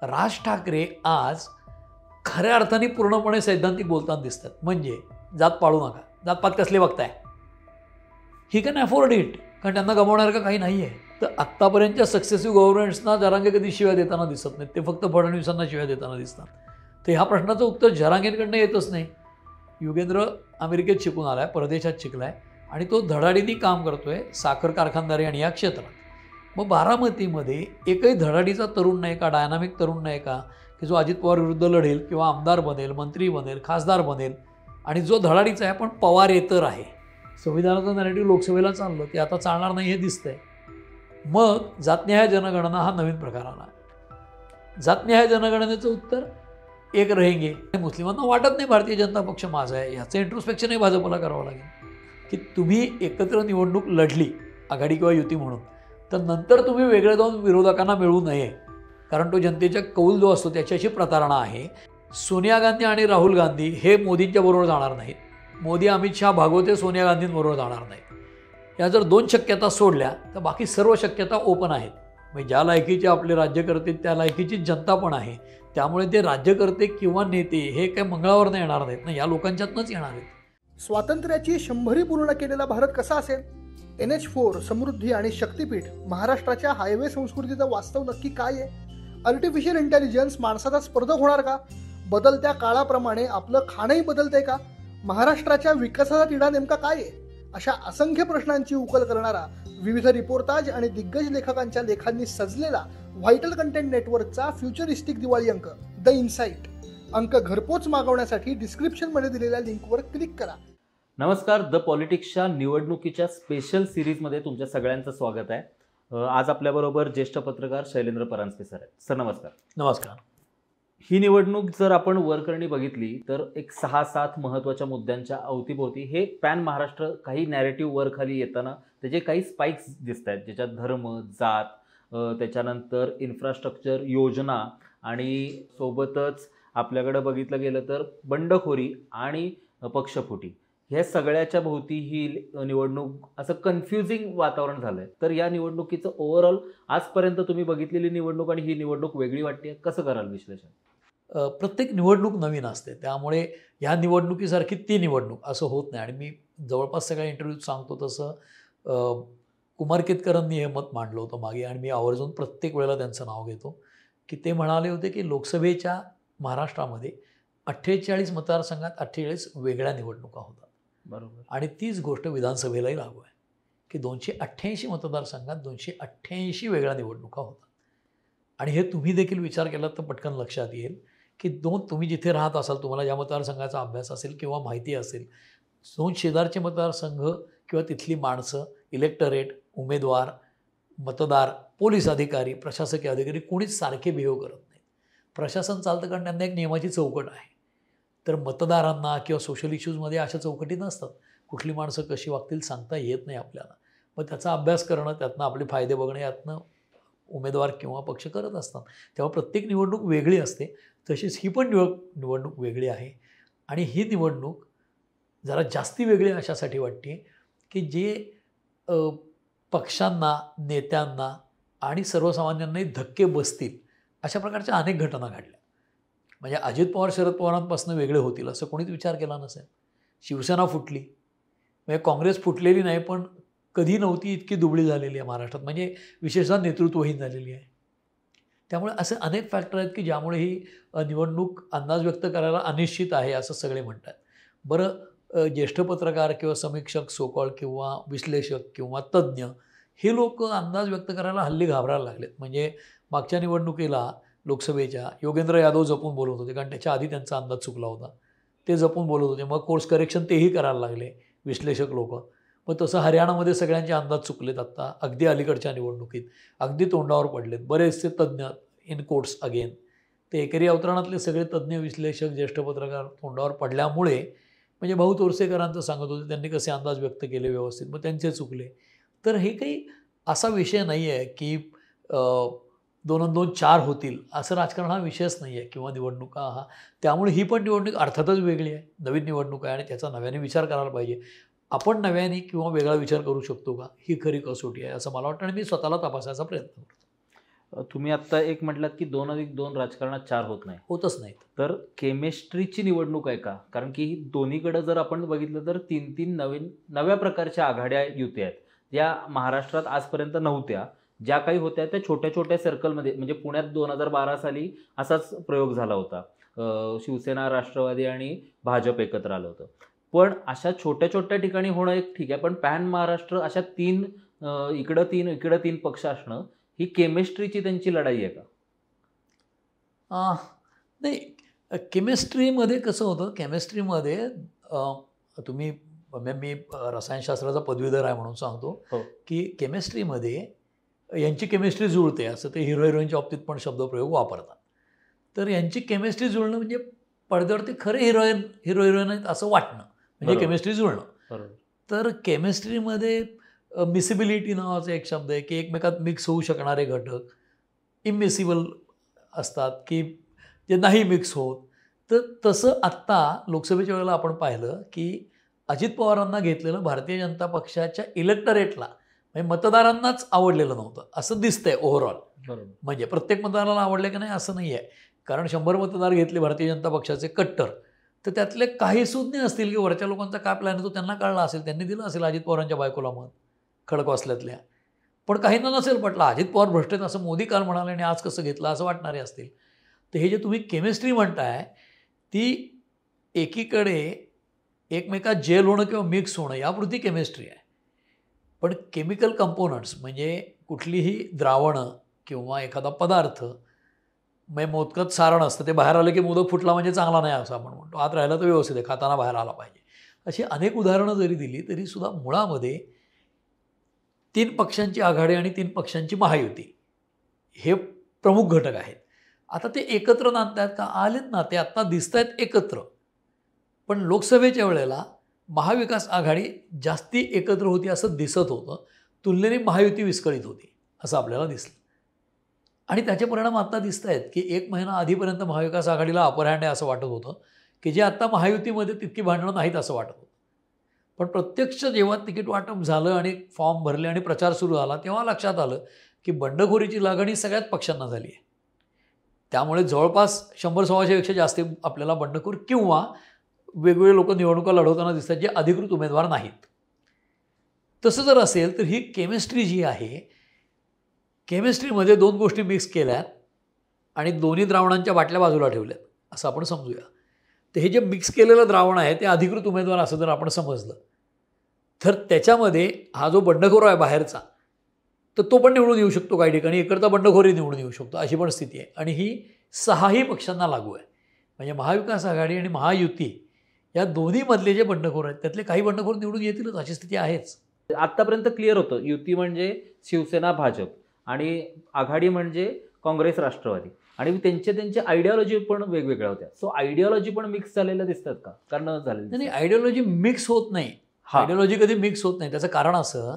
राज ठाकरे आज खऱ्या अर्थाने पूर्णपणे सैद्धांतिक बोलताना दिसतात. म्हणजे जात पाळू नका, जातपात कसले बघताय, ही कॅन अफोर्ड इट, कारण त्यांना गमावण्यासारखं काही नाही आहे. तर आत्तापर्यंतच्या सक्सेसिव्ह गव्हर्नमेंट्सना जरांगे कधी शिव्या देताना दिसत नाहीत, ते फक्त फडणवीसांना शिव्या देताना दिसतात. तर ह्या प्रश्नाचं उत्तर जरांगेंकडनं येतच नाही. युगेंद्र अमेरिकेत शिकून आला आहे, परदेशात शिकला आहे आणि तो धडाडीने काम करतो आहे साखर कारखानदारी आणि या क्षेत्रात. मग बारामतीमध्ये एकही धडाडीचा तरुण नाही का, डायनामिक तरुण नाही का, की जो अजित पवार विरुद्ध लढेल किंवा आमदार बनेल, मंत्री बनेल, खासदार बनेल आणि जो धडाडीचा आहे पण पवारेतर आहे. संविधानाचं नॅरेटिव्ह लोकसभेला चाललं ते आता चालणार नाही हे दिसतंय. मग जातनिहाय जनगणना हा नवीन प्रकार आला. जातनिहाय जनगणनेचं उत्तर एक रहेंगे. मुस्लिमांना वाटत नाही भारतीय जनता पक्ष माझा आहे, ह्याचं इंट्रोस्पेक्शनही भाजपला करावं लागेल की तुम्ही एकत्र निवडणूक लढली आघाडी किंवा युती म्हणून, तर नंतर तुम्ही वेगळे जाऊन विरोधकांना मिळू नये, कारण तो जनतेचा कौल जो असतो त्याच्याशी प्रतारणा आहे. सोनिया गांधी आणि राहुल गांधी हे मोदींच्या बरोबर जाणार नाहीत, मोदी अमित शहा भागवते सोनिया गांधींबरोबर जाणार नाहीत. या जर दोन शक्यता सोडल्या तर बाकी सर्व शक्यता ओपन आहेत. म्हणजे ज्या लायकीचे आपले राज्यकर्ते त्या लायकीची जनता पण आहे, त्यामुळे ते राज्यकर्ते किंवा नेते हे काही मंगळावरनं येणार नाहीत ना, या लोकांच्यातनंच येणार आहेत. स्वातंत्र्याची 100री पूर्ण केलेला भारत कसा असेल? NH4, समृद्धी आणि शक्तीपीठ, महाराष्ट्राच्या हायवे संस्कृतीचं वास्तव नक्की काय आहे? आर्टिफिशियल इंटेलिजन्स माणसाचा स्पर्धक होणार का? बदलत्या काळाप्रमाणे आपलं खाणंही बदलतंय का? महाराष्ट्राच्या विकासाचा तिढा नेमका काय आहे? अशा असंख्य प्रश्नांची उकल करणारा विविध रिपोर्टाज आणि दिग्गज लेखकांच्या लेखांनी सजलेला व्हायटल कंटेंट नेटवर्कचा फ्युचरिस्टिक दिवाळी अंक द इनसाइट. अंक घरपोच मागवण्यासाठी डिस्क्रिप्शनमध्ये दिलेल्या लिंकवर क्लिक करा. नमस्कार, द पॉलिटिक्सच्या निवडणुकीच्या स्पेशल सिरीजमध्ये तुमच्या सगळ्यांचं स्वागत आहे. आज आपल्याबरोबर ज्येष्ठ पत्रकार शैलेंद्र परांजपे सर आहेत. सर नमस्कार. नमस्कार. ही निवडणूक जर आपण वरकरणी बघितली तर एक 6-7 महत्त्वाच्या मुद्द्यांच्या अवतीभोवती हे पॅन महाराष्ट्र काही नॅरेटिव्ह वर खाली येताना त्याचे काही स्पाइक्स दिसत आहेत, ज्याच्यात धर्म, जात, त्याच्यानंतर इन्फ्रास्ट्रक्चर, योजना आणि सोबतच आपल्याकडे बघितलं गेलं तर बंडखोरी आणि पक्षफुटी, ह्या सगळ्याच्या भोवती ही निवडणूक असं कन्फ्युजिंग वातावरण झालं आहे. तर या निवडणुकीचं ओव्हरऑल आजपर्यंत तुम्ही बघितलेली निवडणूक आणि ही निवडणूक वेगळी वाटते, कसं कराल विश्लेषण? प्रत्येक निवडणूक नवीन असते, त्यामुळे ह्या निवडणुकीसारखी ती निवडणूक असं होत नाही. आणि मी जवळपास सगळ्या इंटरव्ह्यूत सांगतो तसं कुमार केतकरांनी हे मत मांडलं होतं मागे, आणि मी आवर्जून प्रत्येक वेळेला त्यांचं नाव घेतो की ते म्हणाले होते की लोकसभेच्या महाराष्ट्रामध्ये 48 मतदारसंघात 48 वेगळ्या निवडणुका होतात. बरोबर. आणि तीच गोष्ट विधानसभेलाही लागू आहे की 288 मतदारसंघात 288 वेगळ्या निवडणुका होतात. आणि हे तुम्ही देखील विचार केलात तर पटकन लक्षात येईल की तुम्ही जिथे राहत असाल, तुम्हाला या मतदारसंघाचा अभ्यास असेल किंवा माहिती असेल, 2 शेजारचे मतदारसंघ किंवा तिथली माणसं, इलेक्टरेट, उमेदवार, मतदार, पोलीस अधिकारी, प्रशासकीय अधिकारी कोणीच सारखे बिहेव करत नाहीत. प्रशासन चालतं कारण त्यांना एक नियमाची चौकट आहे. तर मतदारांना किंवा सोशल इश्यूजमध्ये अशा चौकटी नसतात. कुठली माणसं कशी वागतील सांगता येत नाही आपल्याला. मग त्याचा अभ्यास करणं, त्यातनं आपले फायदे बघणं, यातनं उमेदवार किंवा पक्ष करत असतात. तेव्हा प्रत्येक निवडणूक वेगळी असते, तशीच ही पण निवडणूक वेगळी आहे. आणि ही निवडणूक जरा जास्ती वेगळी अशासाठी वाटते की जे पक्षांना, नेत्यांना आणि सर्वसामान्यांनाही धक्के बसतील अशा प्रकारच्या अनेक घटना घडल्या. म्हणजे अजित पवार शरद पवारांपासून वेगळे होतील असं कोणीच विचार केला नसेल. शिवसेना फुटली, म्हणजे काँग्रेस फुटलेली नाही पण कधी नव्हती इतकी दुबळी झालेली आहे महाराष्ट्रात, म्हणजे विशेषतः नेतृत्वहीन झालेली आहे. त्यामुळे असे अनेक फॅक्टर आहेत की ज्यामुळे ही निवडणूक अंदाज व्यक्त करायला अनिश्चित आहे असं सगळे म्हणतात. बरं, ज्येष्ठ पत्रकार किंवा समीक्षक सोकॉल किंवा विश्लेषक किंवा तज्ज्ञ हे लोक अंदाज व्यक्त करायला हल्ली घाबरायला लागलेत. म्हणजे मागच्या निवडणुकीला लोकसभेच्या योगेंद्र यादव जपून बोलत होते, कारण त्याच्या आधी त्यांचा अंदाज चुकला होता. ते जपून बोलत होते, मग कोर्स करेक्शन तेही करायला लागले विश्लेषक लोक. मग तसं हरियाणामध्ये सगळ्यांचे अंदाज चुकलेत. आत्ता अगदी अलीकडच्या निवडणुकीत अगदी तोंडावर पडलेत बरेचसे तज्ज्ञ, इन कोर्ट्स अगेन. ते एकेरी अवतरणातले सगळे तज्ज्ञ, विश्लेषक, ज्येष्ठ पत्रकार तोंडावर पडल्यामुळे, म्हणजे भाऊ तोरसेकरांचं सांगत होते त्यांनी कसे अंदाज व्यक्त केले व्यवस्थित, मग त्यांचे चुकले. तर हे काही असा विषय नाही आहे की 2-2 4 होतील असं राजकारण हा विषयच नाही आहे किंवा निवडणुका हा. त्यामुळे ही पण निवडणूक अर्थातच वेगळी आहे, नवीन निवडणूक आहे आणि त्याचा नव्याने विचार करायला पाहिजे. आपण नव्याने किंवा वेगळा विचार करू शकतो का, ही खरी कसोटी आहे असं मला वाटतं आणि मी स्वतःला तपासायचा प्रयत्न करतो. तुम्ही आत्ता एक म्हटलात की 2+2 राजकारणात 4 होत नाही. होतच नाहीत. तर केमिस्ट्रीची निवडणूक आहे का? कारण की दोन्हीकडे जर आपण बघितलं तर 3 नव्या प्रकारच्या आघाड्या युती आहेत. या महाराष्ट्रात आजपर्यंत नव्हत्या. ज्या काही होत्या त्या छोट्या छोट्या सर्कलमध्ये, म्हणजे पुण्यात 2012 साली असाच प्रयोग झाला होता. शिवसेना, राष्ट्रवादी आणि भाजप एकत्र आलं होतं. पण अशा छोट्या छोट्या ठिकाणी होणं एक ठीक आहे, पण पॅन महाराष्ट्र अशा 3 इकडं 3 पक्ष असणं, ही केमिस्ट्रीची त्यांची लढाई आहे का? नाही, केमिस्ट्रीमध्ये कसं होतं, केमिस्ट्रीमध्ये तुम्ही मी रसायनशास्त्राचा पदवीधर आहे म्हणून सांगतो हो. की केमिस्ट्रीमध्ये यांची केमिस्ट्री जुळते असं ते हिरो हिरोईनच्या बाबतीत पण शब्दप्रयोग वापरतात. तर यांची केमिस्ट्री जुळणं म्हणजे पडद्यावरती खरे हिरो हिरोईन आहेत असं वाटणं म्हणजे बरोबर. केमिस्ट्री जुळणं. बरोबर. तर केमिस्ट्रीमध्ये मिसिबिलिटी नावाचा एक शब्द आहे की एकमेकात मिक्स होऊ शकणारे घटक इमिसिबल असतात की जे नाही मिक्स होत. तर तसं आत्ता लोकसभेच्या वेळेला आपण पाहिलं की अजित पवारांना घेतलेलं भारतीय जनता पक्षाच्या इलेक्टरेटला म्हणजे मतदारांनाच आवडलेलं नव्हतं असं दिसतंय ओव्हरऑल. बरोबर. म्हणजे प्रत्येक मतदाराला आवडले की नाही असं नाही आहे, कारण 100 मतदार घेतले भारतीय जनता पक्षाचे कट्टर, तर त्यातले काही सुज्ञ असतील की वरच्या लोकांचा काय प्लॅन आहे तो त्यांना कळला असेल, त्यांनी दिलं असेल अजित पवारांच्या बायकोला मत खडकवासल्यातल्या. पण काहींना नसेल पटलं, अजित पवार भ्रष्ट आहेत असं मोदी काल म्हणाले आणि आज कसं घेतलं असं वाटणारे असतील. तर हे जे तुम्ही केमिस्ट्री म्हणताय ती एकीकडे एकमेकात जेल होणं किंवा मिक्स होणं यापुरती केमिस्ट्री आहे. पण केमिकल कंपोनंट्स म्हणजे कुठलीही द्रावणं किंवा एखादा पदार्थ म्हणजे मोदकात सारण असतं, ते बाहेर आलं की मोदक फुटला म्हणजे चांगला नाही असं आपण म्हणतो, आत राहिला तर व्यवस्थित आहे, खाताना बाहेर आला पाहिजे. अशी अनेक उदाहरणं जरी दिली तरीसुद्धा मुळामध्ये 3 पक्षांची आघाडी आणि 3 पक्षांची महायुती हे प्रमुख घटक आहेत. आता ते एकत्र नांदतात का? आलेत ना, ते आत्ता दिसत आहेत एकत्र. पण लोकसभेच्या वेळेला महाविकास आघाडी जास्ती एकत्र होती असं दिसत होतं, तुलनेने महायुती विस्कळीत होती असं आपल्याला दिसलं. आणि त्याचे परिणाम आत्ता दिसत आहेत की 1 महिना आधीपर्यंत महाविकास आघाडीला अपर हँड आहे असं वाटत होतं, की जे आत्ता महायुतीमध्ये तितकी भांडणं नाहीत असं वाटत होतं. पण प्रत्यक्ष जेव्हा तिकीट वाटप झालं आणि फॉर्म भरले आणि प्रचार सुरू झाला तेव्हा लक्षात आलं की बंडखोरीची लागणी सगळ्याच पक्षांना झाली आहे. त्यामुळे जवळपास 100-125पेक्षा जास्त आपल्याला बंडखोर किंवा वेगवेगळे लोक निवडणुका लढवताना दिसतात जे अधिकृत उमेदवार नाहीत. तसं जर असेल तर ही केमिस्ट्री जी आहे, केमिस्ट्रीमध्ये 2 गोष्टी मिक्स केल्यात आणि दोन्ही द्रावणांच्या बाटल्या बाजूला ठेवल्यात असं आपण समजूया. तर हे जे मिक्स केलेलं द्रावण आहे ते अधिकृत उमेदवार असं जर आपण समजलं तर त्याच्यामध्ये हा जो बंडखोर आहे बाहेरचा, तर तो पण निवडून येऊ शकतो काही ठिकाणी, इकडचा बंडखोरी निवडून येऊ शकतो अशी पण स्थिती आहे. आणि ही 6ही पक्षांना लागू आहे. म्हणजे महाविकास आघाडी आणि महायुती या दोन्हीमधले जे बंडखोर आहेत त्यातले काही बंडखोर निवडून येतीलच अशी स्थिती आहेच. आत्तापर्यंत क्लिअर होतं, युती म्हणजे शिवसेना भाजप आणि आघाडी म्हणजे काँग्रेस राष्ट्रवादी, आणि त्यांचे आयडिओलॉजी पण वेगवेगळ्या होत्या. सो आयडिओलॉजी पण मिक्स झालेल्या दिसतात का? कारण झालेलं नाही, आयडिओलॉजी मिक्स होत नाही. आयडिओलॉजी कधी मिक्स होत नाही. त्याचं कारण असं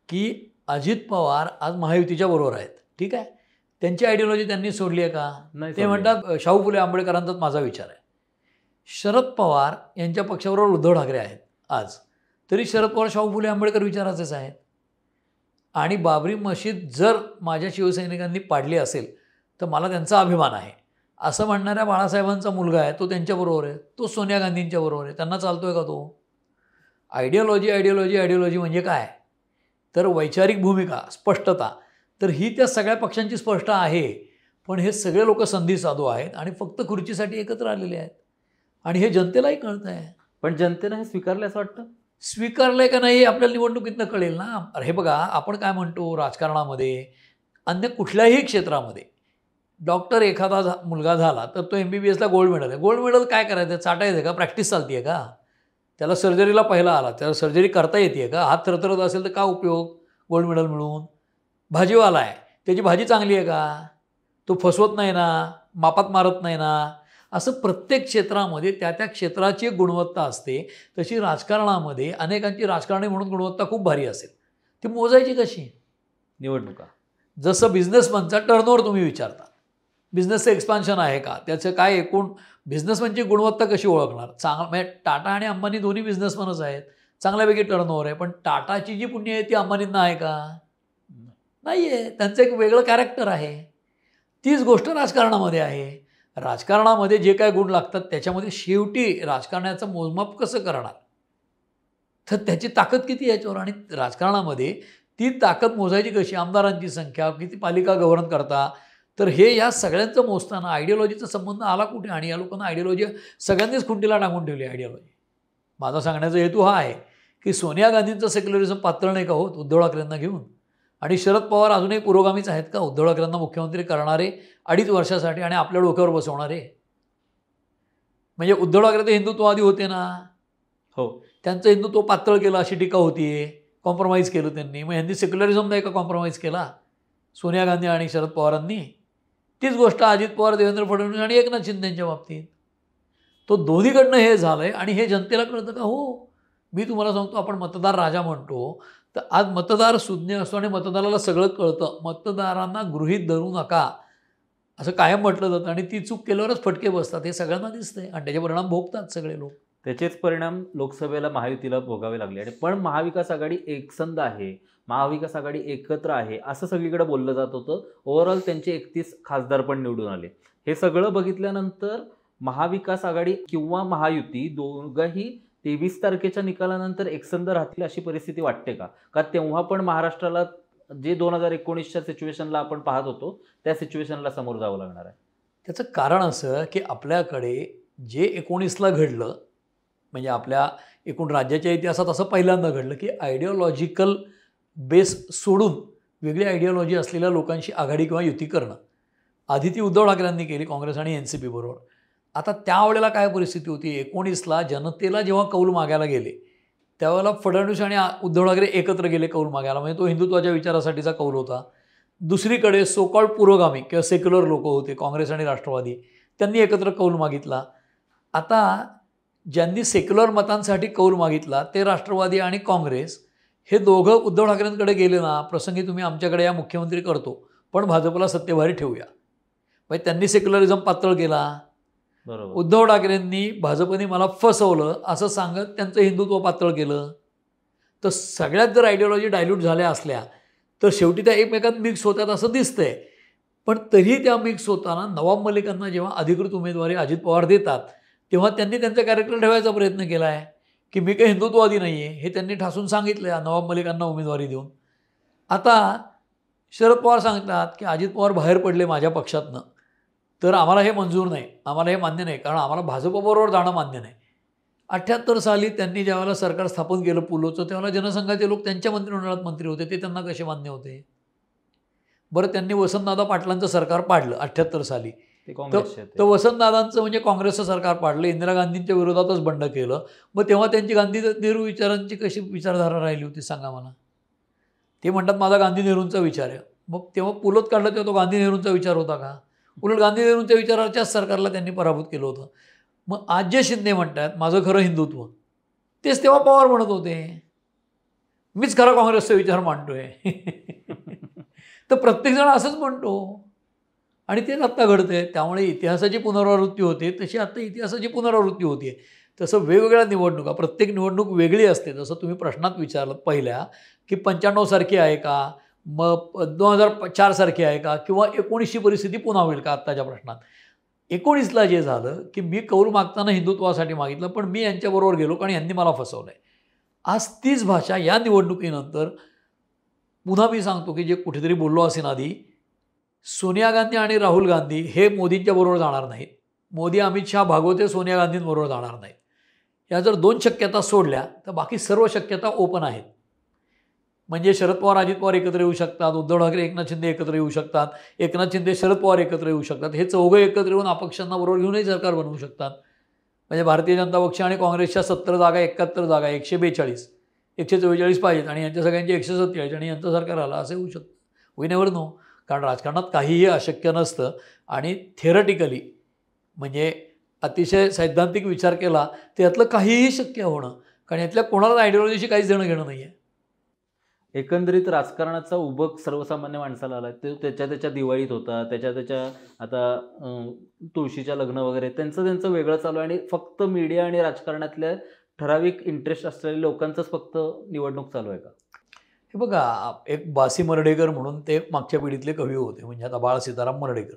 की अजित पवार आज महायुतीच्या बरोबर आहेत, ठीक आहे. त्यांची आयडिओलॉजी त्यांनी सोडली आहे का? नाही. ते म्हणतात शाहू फुले आंबेडकरांचाच माझा विचार आहे. शरद पवार यांच्या पक्षाबरोबर उद्धव ठाकरे आहेत आज, तरी शरद पवार शाहू फुले आंबेडकर विचाराचेच आहेत. आणि बाबरी मशीद जर माझ्या शिवसैनिकांनी पाडली असेल तर मला त्यांचा अभिमान आहे असं म्हणणाऱ्या बाळासाहेबांचा मुलगा आहे, तो त्यांच्याबरोबर आहे, तो सोनिया गांधींच्या बरोबर आहे. त्यांना चालतोय का तो? आयडिओलॉजी म्हणजे काय? तर वैचारिक भूमिका, स्पष्टता, तर ही त्या सगळ्या पक्षांची स्पष्ट आहे. पण हे सगळे लोक संधी साधू आहेत आणि फक्त खुर्चीसाठी एकत्र आलेले आहेत आणि हे जनतेलाही कळतं आहे. पण जनतेनं हे स्वीकारलं असं वाटतं? स्वीकारलं आहे का नाही आपल्याला निवडणुकीतनं कळेल ना. अरे हे बघा, आपण काय म्हणतो राजकारणामध्ये, अन्य कुठल्याही क्षेत्रामध्ये डॉक्टर एखादा मुलगा झाला तर तो MBBSला गोल्ड मेडल आहे. गोल्ड मेडल काय करायचं? चाटायचं का? प्रॅक्टिस चालते आहे का? त्याला सर्जरीला पहिला आला, त्याला सर्जरी करता येते का? हात थरथरत असेल तर का उपयोग गोल्ड मेडल मिळून? भाजीवाला आहे, त्याची भाजी चांगली आहे का? तो फसवत नाही ना, मापात मारत नाही ना. असं प्रत्येक क्षेत्रामध्ये त्या त्या क्षेत्राची एक गुणवत्ता असते. तशी राजकारणामध्ये अनेकांची राजकारणी म्हणून गुणवत्ता खूप भारी असेल, ती मोजायची कशी? निवडणुका. जसं बिझनेसमनचा टर्नओव्हर तुम्ही विचारता, बिझनेसचं एक्सपान्शन आहे का, त्याचं काय एकूण बिझनेसमनची गुणवत्ता कशी ओळखणार? म्हणजे टाटा आणि अंबानी दोन्ही बिझनेसमनच आहेत, चांगल्यापैकी टर्नओव्हर आहे, पण टाटाची जी पुण्य आहे ती अंबानींना आहे का? नाही आहे. त्यांचं एक वेगळं कॅरेक्टर आहे. तीच गोष्ट राजकारणामध्ये आहे. राजकारणामध्ये जे काय गुण लागतात त्याच्यामध्ये शेवटी राजकारणाचं मोजमाप कसं करणार, तर त्याची ताकद किती याच्यावर. आणि राजकारणामध्ये ती ताकद मोजायची कशी, आमदारांची संख्या किती, पालिका गव्हर्न करता, तर हे या सगळ्यांचं मोजताना आयडिओलॉजीचा संबंध आला कुठे. आणि या लोकांना आयडिओलॉजी सगळ्यांनीच खुंटीला टाकून ठेवली आयडिओलॉजी. माझा सांगण्याचा हेतू हा आहे की सोनिया गांधींचं सेक्युलरिझम पातळ नाही का होत उद्धव ठाकरेंना घेऊन. आणि शरद पवार अजूनही पुरोगामीच आहेत का उद्धव ठाकरेंना मुख्यमंत्री करणारे 2.5 वर्षासाठी आणि आपल्या डोक्यावर बसवणारे. म्हणजे उद्धव ठाकरे ते हिंदुत्ववादी होते ना, हो, त्यांचं हिंदुत्व पातळ केलं अशी टीका होतीये, कॉम्प्रोमाइज केलं त्यांनी. मग यांनी सेक्युलरिझम नाही का कॉम्प्रोमाइज केला सोनिया गांधी आणि शरद पवारांनी. तीच गोष्ट अजित पवार, देवेंद्र फडणवीस आणि एकनाथ शिंदेच्या बाबतीत. तो दोन्हीकडनं हे झालं आहे आणि हे जनतेला कळतं का. हो, मी तुम्हाला सांगतो, आपण मतदार राजा म्हणतो, तर आज मतदार सुज्ञ असतो आणि मतदाराला सगळं कळतं. मतदारांना गृहीत धरू नका असं कायम म्हटलं जातं आणि ती चूक केल्यावरच फटके बसतात हे सगळ्यांना दिसतंय आणि त्याचे परिणाम भोगतात सगळे लोक. त्याचेच परिणाम लोकसभेला महायुतीला भोगावे लागले. आणि पण महाविकास आघाडी एकसंध आहे, महाविकास आघाडी एकत्र आहे असं सगळीकडे बोललं जात होतं. ओव्हरऑल त्यांचे 31 खासदार पण निवडून आले. हे सगळं बघितल्यानंतर महाविकास आघाडी किंवा महायुती दोघंही 23 तारखेच्या निकालानंतर एकसंध राहतील अशी परिस्थिती वाटते का? का तेव्हा पण महाराष्ट्राला जे 2019च्या सिच्युएशनला आपण पाहत होतो त्या सिच्युएशनला समोर जावं लागणार आहे? त्याचं कारण असं की आपल्याकडे जे 19ला घडलं, म्हणजे आपल्या एकूण राज्याच्या इतिहासात असं पहिल्यांदा घडलं की आयडिओलॉजिकल बेस सोडून वेगळी आयडिओलॉजी असलेल्या लोकांशी आघाडी किंवा युती करणं. आधी ती उद्धव ठाकरेंनी केली काँग्रेस आणि NCP बरोबर. आता त्यावेळेला काय परिस्थिती होती, 19ला जनतेला जेव्हा कौल मागायला गेले त्यावेळेला फडणवीस आणि उद्धव ठाकरे एकत्र गेले कौल मागायला. म्हणजे तो हिंदुत्वाच्या विचारासाठीचा कौल होता. दुसरीकडे सोकॉल्ड पुरोगामी किंवा सेक्युलर लोक होते काँग्रेस आणि राष्ट्रवादी, त्यांनी एकत्र कौल मागितला. आता ज्यांनी सेक्युलर मतांसाठी कौल मागितला ते राष्ट्रवादी आणि काँग्रेस हे दोघं उद्धव ठाकरेंकडे गेले ना, प्रसंगी तुम्ही आमच्याकडे या, मुख्यमंत्री करतो पण भाजपला सत्तेभारी ठेवूया. म्हणजे त्यांनी सेक्युलरिझम पातळ केला. बरोबर. उद्धव ठाकरेंनी भाजपने मला फसवलं असं सांगत त्यांचं हिंदुत्व पातळ केलं. तर सगळ्यात जर आयडिओलॉजी डायल्यूट झाल्या असल्या तर शेवटी त्या एकमेकात मिक्स होतात असं दिसतंय. पण तरीही त्या मिक्स होताना नवाब मलिकांना जेव्हा अधिकृत उमेदवारी अजित पवार देतात तेव्हा त्यांनी त्यांचा कॅरेक्टर ठेवायचा प्रयत्न केला आहे की मी काही हिंदुत्ववादी नाही आहे हे त्यांनी ठासून सांगितलं आहे नवाब मलिकांना उमेदवारी देऊन. आता शरद पवार सांगतात की अजित पवार बाहेर पडले माझ्या पक्षातनं तर आम्हाला हे मंजूर नाही, आम्हाला हे मान्य नाही, कारण आम्हाला भाजपबरोबर जाणं मान्य नाही. 78 साली त्यांनी ज्यावेळेला सरकार स्थापन केलं पुलोचं त्यावेळेला जनसंघाचे लोक त्यांच्या मंत्रिमंडळात मंत्री होते, ते त्यांना कसे मान्य होते. बरं, त्यांनी वसंतदादा पाटलांचं सरकार पाडलं 78 साली. तर वसंतदादांचं म्हणजे काँग्रेसचं सरकार पाडलं, इंदिरा गांधींच्या विरोधातच बंड केलं. मग तेव्हा त्यांची गांधी नेहरू विचारांची कशी विचारधारा राहिली होती सांगा मला. ते म्हणतात माझा गांधी नेहरूंचा विचार आहे. मग तेव्हा पुलोत काढलं तेव्हा तो गांधी नेहरूंचा विचार होता का? उलट गांधी नेहरूंच्या विचाराच्याच सरकारला त्यांनी पराभूत केलं होतं. मग आज जे शिंदे म्हणतात माझं खरं हिंदुत्व, तेच तेव्हा पवार म्हणत होते मीच खरा काँग्रेसचा विचार मांडतोय. तर प्रत्येकजण असंच म्हणतो आणि तेच आत्ता घडतंय. त्यामुळे इतिहासाची पुनरावृत्ती होते तशी आत्ता इतिहासाची पुनरावृत्ती होती आहे. तसं वेगवेगळ्या निवडणुका, प्रत्येक निवडणूक वेगळी असते. जसं तुम्ही प्रश्नात विचारलं पहिल्या की 95 सारखी आहे का, मग 2004 सारखी आहे का, किंवा 19ची परिस्थिती पुन्हा होईल का आत्ताच्या प्रश्नात. 19ला जे झालं की मी कौल मागताना हिंदुत्वासाठी मागितलं पण मी यांच्याबरोबर गेलो कारण यांनी मला फसवलं आहे. आज तीच भाषा या निवडणुकीनंतर पुन्हा मी सांगतो की जे कुठेतरी बोललो असेल आधी, सोनिया गांधी आणि राहुल गांधी हे मोदींच्या बरोबर जाणार नाहीत. मोदी अमित शहा भागवते सोनिया गांधींबरोबर जाणार नाहीत. या जर 2 शक्यता सोडल्या तर बाकी सर्व शक्यता ओपन आहेत. म्हणजे शरद पवार अजित पवार एकत्र येऊ शकतात, उद्धव ठाकरे एकनाथ शिंदे एकत्र येऊ शकतात, एकनाथ शिंदे शरद पवार एकत्र येऊ शकतात, हे चौघं एकत्र येऊन अपक्षांना बरोबर घेऊनही सरकार बनवू शकतात. म्हणजे भारतीय जनता पक्ष आणि काँग्रेसच्या 70 जागा 71 जागा 142 144 पाहिजेत आणि यांच्या सगळ्यांचे 147 आणि यांचं सरकार आलं असं होऊ शकतं. We never know. कारण राजकारणात काहीही अशक्य नसतं. आणि थेरटिकली म्हणजे अतिशय सैद्धांतिक विचार केला तर यातलं काहीही शक्य होणं, कारण यातल्या कोणाला आयडिओलॉजीशी काहीच देणं घेणं नाही आहे. एकंदरीत राजकारणाचा उबक सर्वसामान्य माणसाला आला. ते त्याच्या दिवाळीत होता, त्याच्या आता तुळशीच्या लग्न वगैरे त्यांचं वेगळं चालू आहे आणि फक्त मीडिया आणि राजकारणातल्या ठराविक इंटरेस्ट असलेल्या लोकांचंच फक्त निवडणूक चालू आहे का? हे बघा, एक बासी मर्ढेकर म्हणून ते मागच्या पिढीतले कवी होते. म्हणजे आता बाळ सीताराम मर्ढेकर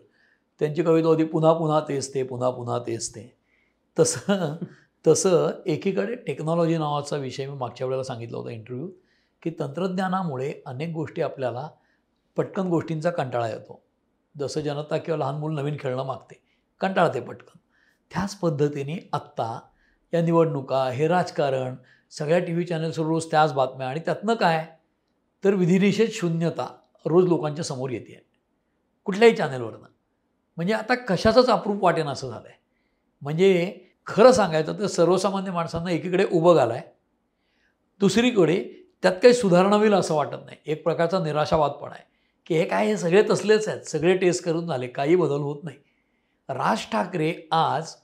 त्यांची कविता होती पुन्हा पुन्हा तेच ते, पुन्हा पुन्हा तेच ते. तसं तसं एकीकडे टेक्नॉलॉजी नावाचा विषय मी मागच्या वेळेला सांगितलं होतं इंटरव्ह्यूत, की तंत्रज्ञानामुळे अनेक गोष्टी आपल्याला पटकन गोष्टींचा कंटाळा येतो. जसं जनता किंवा लहान मूल नवीन खेळणं मागते, कंटाळते पटकन. त्याच पद्धतीने आत्ता या निवडणुका, हे राजकारण, सगळ्या टी व्ही चॅनल्सवर रोज त्याच बातम्या, आणि त्यातनं काय तर विधिनिषेध शून्यता रोज लोकांच्या समोर येते कुठल्याही चॅनलवरनं. म्हणजे आता कशाचंच अप्रूप वाटेन असं झालं आहे. म्हणजे खरं सांगायचं तर सर्वसामान्य माणसांना एकीकडे उभं घालाय, दुसरीकडे त्यात काही सुधारणा होईल असं वाटत नाही. एक प्रकारचा निराशावादपण आहे की हे काय, हे सगळे तसलेच आहेत, सगळे टेस्ट करून झाले, काही बदल होत नाही. राज ठाकरे आज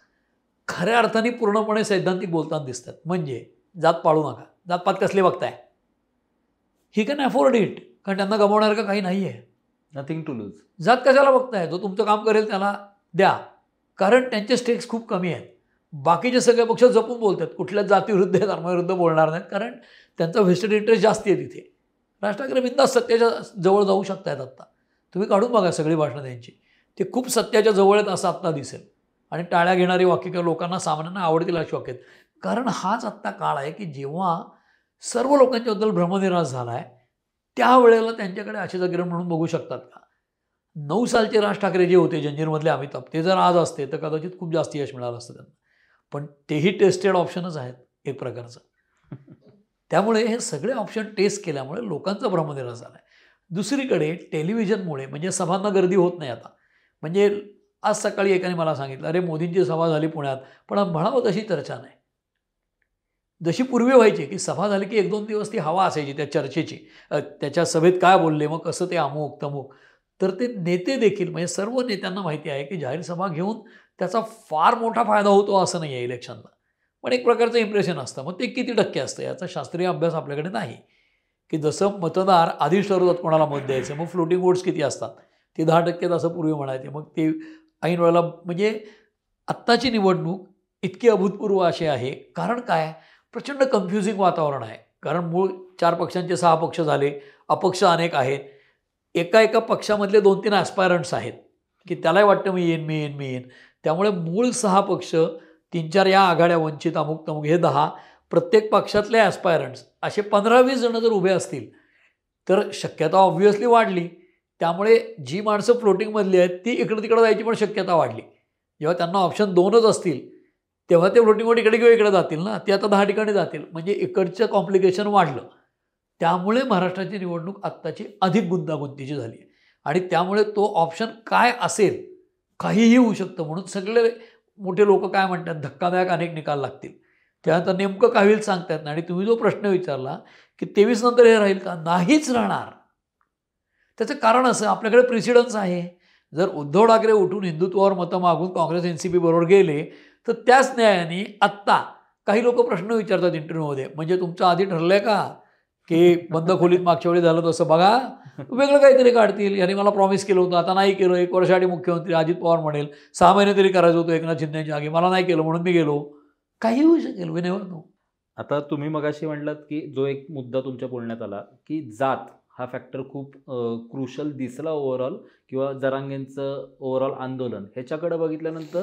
खऱ्या अर्थाने पूर्णपणे सैद्धांतिक बोलताना दिसतात. म्हणजे जात पाळू नका, जातपात कसले बघताय, ही कॅन अफोर्ड इट, कारण त्यांना गमावण्यासारखं काही नाही आहे. Nothing to lose. जात कशाला बघताय, जो तुमचं काम करेल त्याला द्या, कारण त्यांचे स्टेक्स खूप कमी आहेत. बाकीचे सगळे पक्ष जपून बोलतात, कुठल्याच जातीविरुद्ध धर्माविरुद्ध बोलणार नाहीत, कारण त्यांचा व्हेस्टेड इंटरेस्ट जास्त आहे तिथे. राज ठाकरे बिनधास्त सत्याच्या जवळ जाऊ शकतायत. आत्ता तुम्ही काढून बघा सगळी भाषणं त्यांची, ते खूप सत्याच्या जवळ आहेत असं आत्ता दिसेल. आणि टाळ्या घेणारी वाक्य किंवा लोकांना सामान्यांना आवडतील अशी वाक्य आहेत. कारण हाच आत्ता काळ आहे की जेव्हा सर्व लोकांच्याबद्दल भ्रमनिराश झाला आहे, त्यावेळेला त्यांच्याकडे आशेचा किरण म्हणून बघू शकतात का. 9 सालचे राज ठाकरे जे होते, जंजीरमधले अमिताभ, ते जर आज असते तर कदाचित खूप जास्त यश मिळालं असतं त्यांना. पण तेही टेस्टेड ऑप्शनच आहेत एक प्रकारचं. त्यामुळे हे सगळे ऑप्शन टेस्ट केल्यामुळे लोकांचा भ्रमनिराश झाला आहे. दुसरीकडे टेलिव्हिजनमुळे म्हणजे सभांना गर्दी होत नाही आता. म्हणजे आज सकाळी एकाने मला सांगितलं, अरे मोदींची सभा झाली पुण्यात, पण म्हणावं तशी चर्चा नाही. जशी पूर्वी व्हायची की सभा झाली की 1-2 दिवस ती हवा असायची त्या चर्चेची, त्याच्या सभेत काय बोलले, मग कसं ते अमुक तमुक. तर ते नेते देखील, म्हणजे सर्व नेत्यांना माहिती आहे की जाहीर सभा घेऊन त्याचा फार मोठा फायदा होतो असं नाही आहे इलेक्शनला, पण एक प्रकारचं इम्प्रेशन असतं. मग ते किती टक्के असतं याचा शास्त्रीय अभ्यास आपल्याकडे नाही. की जसं मतदार आधीच ठरवतात कोणाला मत द्यायचं, मग फ्लोटिंग वोट्स किती असतात, ते 10% असं पूर्वी म्हणायचे, मग ते ऐन वेळेला. म्हणजे आत्ताची निवडणूक इतकी अभूतपूर्व अशी आहे, कारण काय, प्रचंड कन्फ्युजिंग वातावरण आहे. कारण मूळ 4 पक्षांचे 6 पक्ष झाले, अपक्ष अनेक आहेत, एका पक्षामधले 2-3 ॲस्पायरंट्स आहेत की त्यालाही वाटतं मी येईन. त्यामुळे मूळ 6 पक्ष, 3-4 या आघाड्या, वंचित, अमुक तमुक, हे 10, प्रत्येक पक्षातले ॲस्पायरंट्स असे 15-20 जण जर उभे असतील तर शक्यता ऑब्व्हियसली वाढली. त्यामुळे जी माणसं फ्लोटिंगमधली आहेत ती इकडं तिकडं जायची पण शक्यता वाढली. जेव्हा त्यांना ऑप्शन 2च असतील तेव्हा ते फ्लोटिंगवर इकडे किंवा इकडे जातील ना, ते आता 10 ठिकाणी जातील. म्हणजे इकडचं कॉम्प्लिकेशन वाढलं. त्यामुळे महाराष्ट्राची निवडणूक आत्ताची अधिक गुंतागुंतीची झाली आहे. आणि त्यामुळे तो ऑप्शन काय असेल, काहीही होऊ शकतं. म्हणून सगळे मोठे लोक काय म्हणतात, धक्कादायक अनेक निकाल लागतील. त्यानंतर नेमकं काय होईल सांगता येत नाही. आणि तुम्ही जो प्रश्न विचारला की 23 नंतर हे राहील का, नाहीच राहणार. त्याचं कारण असं, आपल्याकडे प्रेसिडन्स आहे. जर उद्धव ठाकरे उठून हिंदुत्वावर मतं मागून काँग्रेस NCP बरोबर गेले तर त्याच न्यायाने आत्ता काही लोक प्रश्न विचारतात इंटरव्ह्यूमध्ये, म्हणजे तुमचं आधी ठरलं आहे का की बंद खोलीत मागच्या वेळी झालं तसं बघा, वेगळं काहीतरी काढतील, यांनी मला प्रॉमिस केलं होतं, आता नाही केलं. 1 वर्षासाठी मुख्यमंत्री अजित पवार म्हणेल 6 महिने तरी करायचं होतं एकनाथ शिंदेच्या जागी, मला नाही केलं म्हणून मी गेलो. काही होऊ शकेल, वी नेव्हर नो. आता तुम्ही मगाशी म्हटलात की जो एक मुद्दा तुमच्या बोलण्यात आला की जात हा फॅक्टर खूप क्रुशल दिसला ओव्हरऑल, किंवा जरांगेंचं ओव्हरऑल आंदोलन ह्याच्याकडे बघितल्यानंतर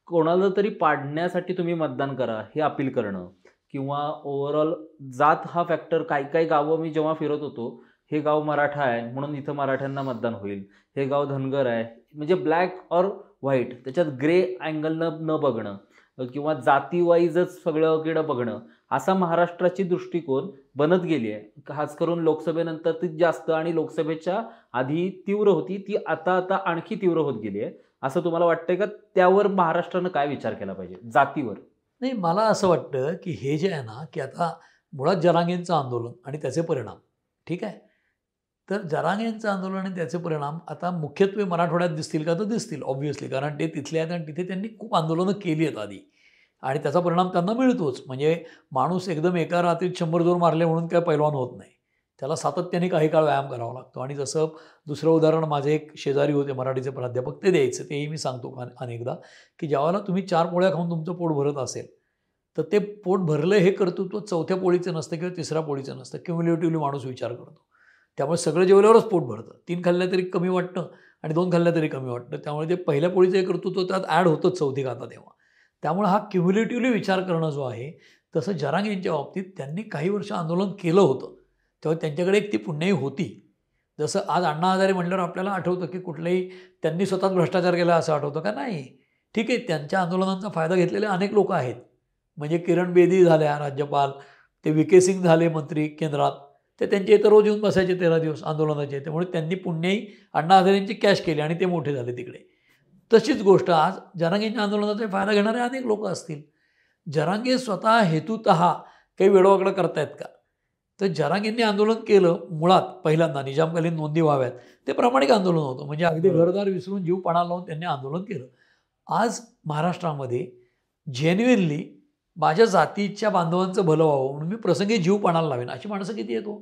कोणाला तरी पाडण्यासाठी तुम्ही मतदान करा हे अपील करणं, किंवा ओव्हरऑल जात हा फॅक्टर. काही गावं मी जेव्हा फिरत होतो, हे गाव मराठा आहे म्हणून इथं मराठ्यांना मतदान होईल, हे गाव धनगर आहे, म्हणजे ब्लॅक ऑर व्हाईट, त्याच्यात ग्रे अँगलनं न बघणं, किंवा जाती वाईजच सगळं किडं बघणं, असा महाराष्ट्राची दृष्टिकोन बनत गेली आहे. खास करून लोकसभेनंतर ती जास्त, आणि लोकसभेच्या आधी तीव्र होती ती आता आणखी तीव्र होत गेली आहे. असं तुम्हाला वाटतंय का? त्यावर महाराष्ट्रानं काय विचार केला पाहिजे जातीवर? नाही, मला असं वाटतं की हे जे आहे ना, की आता मुळात जरांगेंचं आंदोलन आणि त्याचे परिणाम, ठीक आहे, तर जरांगेंचं आंदोलन आणि त्याचे परिणाम आता मुख्यत्वे मराठवाड्यात दिसतील का, तर दिसतील ऑब्व्हियसली, कारण ते तिथले आहेत आणि तिथे त्यांनी खूप आंदोलनं केली आहेत आधी, आणि त्याचा परिणाम त्यांना मिळतोच. म्हणजे माणूस एकदम एका रात्रीत 100 जोर मारले म्हणून काय पैलवान होत नाही, त्याला सातत्याने काही काळ व्यायाम करावा लागतो. आणि जसं दुसरं उदाहरण, माझे एक शेजारी होते मराठीचे प्राध्यापक, ते द्यायचं, तेही मी सांगतो अनेकदा, की ज्यावेळेला तुम्ही 4 पोळ्या खाऊन तुमचं पोट भरत असेल तर ते पोट भरलं हे कर्तृत्व 4थ्या पोळीचं नसतं किंवा 3ऱ्या पोळीचं नसतं, क्युम्युलेटिव्हली माणूस विचार करतो. त्यामुळे सगळं जेवल्यावरच पोट भरतं. 3 खाल्ल्या तरी कमी वाटतं, आणि 2 खाल्ल्या तरी कमी वाटतं. त्यामुळे ते पहिल्या पोळीचं हे कर्तृत्व त्यात ॲड होतंच चौथी खाता तेव्हा. त्यामुळे हा क्युम्युलेटिव्हली विचार करणं जो आहे, तसं जरांगे यांच्या बाबतीत त्यांनी काही वर्ष आंदोलन केलं होतं. तेव्हा त्यांच्याकडे एक ती पुण्याई होती. जसं आज अण्णा हजारे म्हटल्यावर आपल्याला आठवतं की कुठल्याही त्यांनी स्वतःच भ्रष्टाचार केला असं आठवतं का? नाही. ठीक आहे, त्यांच्या आंदोलनांचा फायदा घेतलेले अनेक लोक आहेत. म्हणजे किरण बेदी झाल्या राज्यपाल, ते व्ही.के. सिंग झाले मंत्री केंद्रात. ते त्यांचे इथं रोज येऊन बसायचे 13 दिवस आंदोलनाचे. त्यामुळे त्यांनी पुण्याई अण्णा हजारेंची कॅश केली आणि ते मोठे झाले तिकडे. तशीच गोष्ट आज जरांगेंच्या आंदोलनाचा फायदा घेणारे अनेक लोक असतील. जरांगे स्वतः हेतुतः काही वेडवाकडं करतायत का? तर जरांगेंनी आंदोलन केलं मुळात पहिल्यांदा निजामकालीन नोंदी व्हाव्यात. ते प्रामाणिक आंदोलन होतं. म्हणजे अगदी घरदार विसरून जीव पणाला लावून त्यांनी आंदोलन केलं. आज महाराष्ट्रामध्ये जेन्युइनली माझ्या जातीच्या बांधवांचं भलं व्हावं म्हणून मी प्रसंगी जीव पणाला लावेन अशी माणसं किती येतो?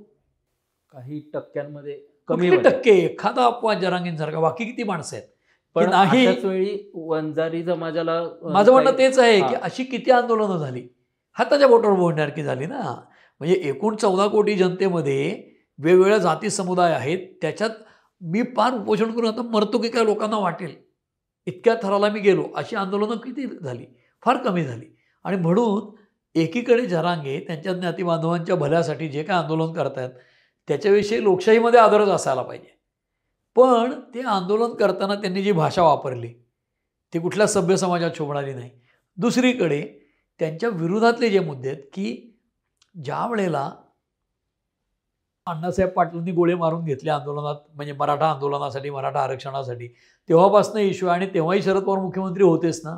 काही टक्क्यांमध्ये कमी कुठले होते. टक्के? एखादा अपवाद जरांगेंसारखा, बाकी किती माणसं आहेत की पण नाही? अशाच वेळी वंजारी समाजाला माझं म्हणणं काही- तेच आहे की हां. अशी किती आंदोलनं झाली, हाताच्या बोटावर मोडण्यासारखी झाली ना. म्हणजे एकूण 14 कोटी जनतेमध्ये वेगवेगळ्या जाती समुदाय आहेत. त्याच्यात मी फार उपोषण करून आता मरतो की काय लोकांना वाटेल इतक्या थराला मी गेलो, अशी आंदोलनं किती झाली? फार कमी झाली. आणि म्हणून एकीकडे जरांगे त्यांच्या ज्ञातीबांधवांच्या भल्यासाठी जे काय आंदोलन करतायत त्याच्याविषयी लोकशाहीमध्ये आदरच असायला पाहिजे. पण ते आंदोलन करताना त्यांनी जी भाषा वापरली ती कुठल्या सभ्य समाजात शोभणारी नाही. दुसरीकडे त्यांच्या विरोधातले जे मुद्दे आहेत की ज्या वेळेला अण्णासाहेब पाटलांनी गोळे मारून घेतले आंदोलनात, म्हणजे मराठा आंदोलनासाठी, मराठा आरक्षणासाठी, तेव्हापासून इश्यू, आणि तेव्हाही शरद पवार मुख्यमंत्री होतेच ना.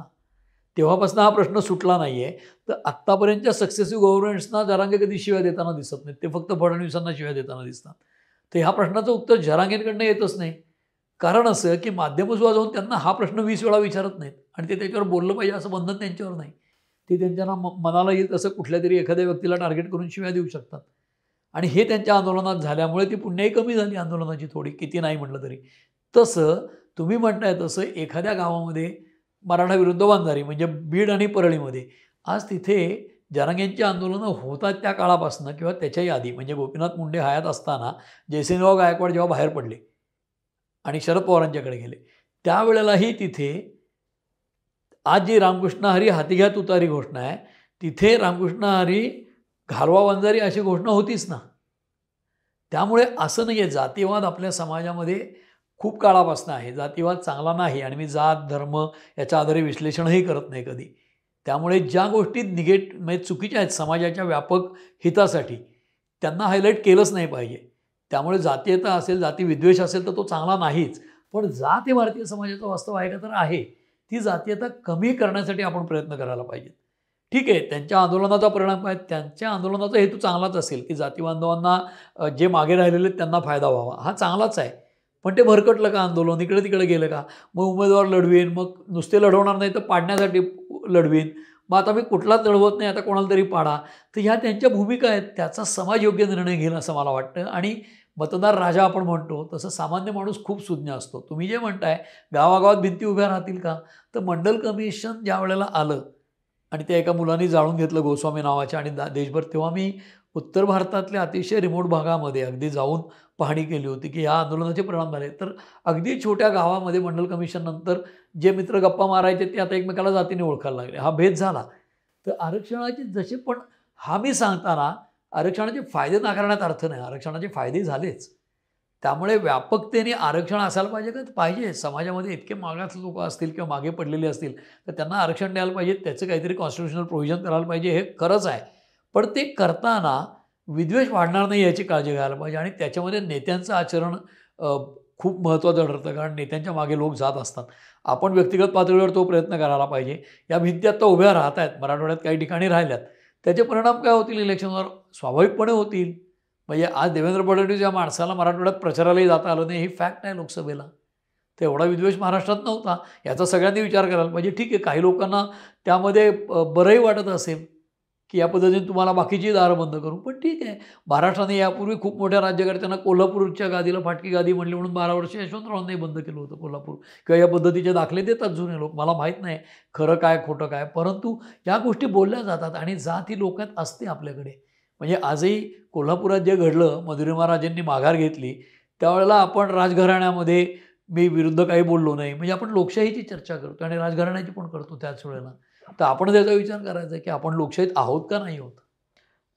तेव्हापासून हा प्रश्न सुटला नाही आहे. तर आत्तापर्यंतच्या सक्सेसिव्ह गव्हर्नमेंट्सना जरांगे कधी शिव्या देताना दिसत नाहीत. ते फक्त फडणवीसांना शिव्या देताना दिसतात. तर ह्या प्रश्नाचं उत्तर जरांगेंकडनं येतच नाही. कारण असं की माध्यमं सुद्धा जाऊन त्यांना हा प्रश्न 20 वेळा विचारत नाहीत आणि ते त्याच्यावर बोललं पाहिजे असं बंधन त्यांच्यावर नाही. ते त्यांच्या मनाला येईल तसं कुठल्या तरी एखाद्या व्यक्तीला टार्गेट करून शिव्या देऊ शकतात. आणि हे त्यांच्या आंदोलनात झाल्यामुळे ती पुण्याई कमी झाली आंदोलनाची थोडी, किती नाही म्हटलं तरी. तसं तुम्ही म्हणताय तसं एखाद्या गावामध्ये मराठा विरुद्ध वंजारी, म्हणजे बीड आणि परळीमध्ये आज तिथे जरांगेंची आंदोलनं होतात त्या काळापासून किंवा त्याच्याही आधी, म्हणजे गोपीनाथ मुंडे हयात असताना जयसिंगराव गायकवाड जेव्हा बाहेर पडले आणि शरद पवारांच्याकडे गेले त्यावेळेलाही तिथे आज जी रामकृष्ण हरी हाती घ्या तुतारी घोषणा आहे, तिथे रामकृष्ण हरी घालवा वंजारी अशी घोषणा होतीच ना. त्यामुळे असं नाही आहे, जातीवाद आपल्या समाजामध्ये खूप काळापासून आहे. जातीवाद चांगला नाही आणि मी जात धर्म याच्या आधारे विश्लेषणही करत नाही कधी. त्यामुळे ज्या गोष्टी म्हणजे चुकीच्या आहेत समाजाच्या व्यापक हितासाठी, त्यांना हायलाईट केलंच नाही पाहिजे. त्यामुळे जातीयता असेल, जाती विद्वेष असेल तर तो चांगला नाहीच. पण जात हे भारतीय समाजाचं वास्तव आहे का? तर आहे. ती जातीयता कमी करण्यासाठी आपण प्रयत्न करायला पाहिजेत. ठीक आहे, त्यांच्या आंदोलनाचा परिणाम काय? त्यांच्या आंदोलनाचा हेतू चांगलाच असेल की जाती बांधवांना जे मागे राहिलेले त्यांना फायदा व्हावा, हा चांगलाच आहे. पण ते भरकटलं का आंदोलन? इकडे तिकडे गेलं का? मग उमेदवार लढवीन, मग नुसते लढवणार नाही तर पाडण्यासाठी लढवीन, मग आता मी कुठलाच लढवत नाही, आता कोणाला तरी पाडा. तर ह्या त्यांच्या भूमिका आहेत. त्याचा समाज योग्य निर्णय घेईल असं मला वाटतं. आणि मतदार राजा आपण म्हणतो तसं सामान्य माणूस खूप सुज्ञ असतो. तुम्ही जे म्हणताय गावागावात भिंती उभ्या राहतील का? तर मंडल कमिशन ज्या वेळेला आलं आणि त्या एका मुलांनी जाळून घेतलं गोस्वामी नावाच्या आणि देशभर, तेव्हा मी उत्तर भारतातल्या अतिशय रिमोट भागामध्ये अगदी जाऊन पाहणी केली होती की ह्या आंदोलनाचे परिणाम झाले. तर अगदी छोट्या गावामध्ये मंडल कमिशन नंतर जे मित्र गप्पा मारायचे ते आता एकमेकाला जातीने ओळखायला लागले. हा भेद झाला. तर आरक्षणाचे जसे, पण हा मी सांगताना आरक्षणाचे फायदे नाकारण्यात अर्थ नाही. आरक्षणाचे फायदे झालेच. त्यामुळे व्यापकतेने आरक्षण असायला पाहिजे का? पाहिजे. समाजामध्ये इतके मागास लोक असतील किंवा मागे पडलेले असतील तर त्यांना आरक्षण द्यायला पाहिजे. त्याचं काहीतरी कॉन्स्टिट्युशनल प्रोव्हिजन करायला पाहिजे, हे खरंच आहे. पण ते करताना विद्वेष वाढणार नाही याची काळजी घ्यायला पाहिजे. आणि त्याच्यामध्ये नेत्यांचं आचरण खूप महत्त्वाचं ठरतं, कारण नेत्यांच्या मागे लोक जात असतात. आपण व्यक्तिगत पातळीवर तो प्रयत्न करायला पाहिजे. या भिंती आत्ता उभ्या राहत आहेत, मराठवाड्यात काही ठिकाणी राहिल्यात. त्याचे परिणाम काय होतील इलेक्शनवर? स्वाभाविकपणे होतील. म्हणजे आज देवेंद्र फडणवीस या माणसाला मराठवाड्यात प्रचारालाही जाता आलं नाही, ही फॅक्ट आहे लोकसभेला. तर एवढा विद्वेष महाराष्ट्रात नव्हता, याचा सगळ्यांनी विचार करायला पाहिजे. ठीक आहे, काही लोकांना त्यामध्ये बरंही वाटत असेल की या पद्धतीने तुम्हाला बाकीची दारं बंद करू, पण ठीक आहे. महाराष्ट्राने यापूर्वी खूप मोठ्या राज्यकर्त्यांना कोल्हापूरच्या गादीला फाटकी गादी म्हणली म्हणून 12 वर्ष यशवंतरावांनाही बंद केलं होतं कोल्हापूर, किंवा या पद्धतीचे दाखले देतात जुने लोक. मला माहीत नाही खरं काय खोटं काय, परंतु या गोष्टी बोलल्या जातात आणि जात ही लोकात असते आपल्याकडे. म्हणजे आजही कोल्हापुरात जे घडलं, मधुरिमा राजेंनी माघार घेतली, त्यावेळेला आपण राजघराण्यामध्ये मी विरुद्ध काही बोललो नाही, म्हणजे आपण लोकशाहीची चर्चा करतो आणि राजघराण्याची पण करतो त्याच वेळेला. तर आपण त्याचा विचार करायचा की आपण लोकशाहीत आहोत का नाही आहोत.